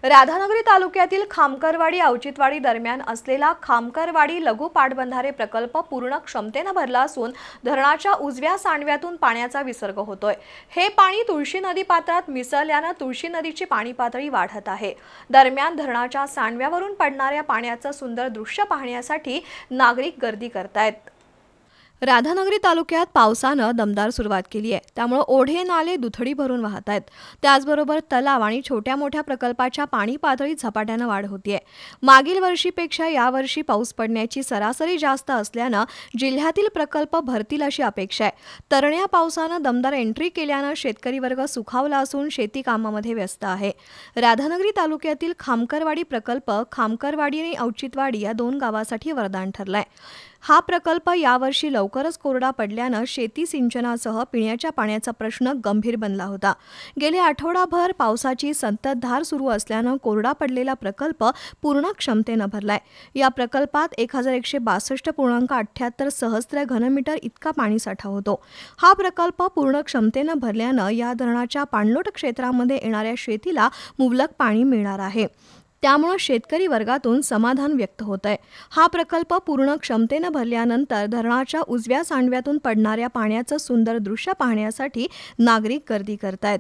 राधानगरी तालुक्यातील खामकरवाडी औचित्यवाडी दरम्यान असलेला खामकरवाडी लघु पाटबंधारे प्रकल्प पूर्ण क्षमतेने भरला असून धरणाच्या उजव्या सांडव्यातून पाण्याचा विसर्ग होतोय। हे पाणी तुळशी नदी पात्रात मिसळल्याने तुळशी नदीची पाणी पातळी वाढत आहे। दरम्यान धरणाच्या सांडव्यावरून पडणाऱ्या पाण्याचं सुंदर दृश्य पाहण्यासाठी नागरिक गर्दी करतायत। राधानगरी तालुक्यात पावसानं दमदार सुरुवात केली आहे, त्यामुळे ओढे नाले दुथडी भरून वाहत आहेत। त्याचबरोबर तलाव आणि छोट्या मोठ्या प्रकल्पाच्या पाणी पातळीत झपाट्याने वाढ होतीये। मागील वर्षीपेक्षा यावर्षी पाऊस पडण्याची सरासरी जास्त असल्यानं जिल्ह्यातील प्रकल्प भरतील अशी अपेक्षा आहे। तरण्या पावसानं दमदार एंट्री केल्यानं शेतकरी वर्ग सुखावला असून शेती कामामध्ये व्यस्त आहे। राधानगरी तालुक्यातील खामकरवाडी प्रकल्प खामकरवाडी आणि औचित्यवाडी या दोन गावासाठी वरदान ठरलाय। हा प्रकल्प यावर्षी लवकरच कोरडा पडल्यानं शेती सिंचनासह पिण्याच्या पाण्याचा प्रश्न गंभीर बनला होता। गेले आठवडाभर पावसाची संततधार सुरू असल्यानं कोरडा पडलेला प्रकल्प पूर्ण क्षमतेनं भरलाय। या प्रकल्पात 1162.78 सहस्त्र घनमीटर इतका पाणीसाठा होतो। हा प्रकल्प पूर्ण क्षमतेनं भरल्यानं या धरणाच्या पाणलोट क्षेत्रामध्ये येणाऱ्या शेतीला मुबलक पाणी मिळणार आहे। त्यामुळे शेतकरी वर्गातून समाधान व्यक्त होत आहे। हा प्रकल्प पूर्ण क्षमतेने भरल्यानंतर धरणाच्या उजव्या सांडव्यातून पडणाऱ्या पाण्याचं सुंदर दृश्य पाहण्यासाठी नागरिक गर्दी करतायत।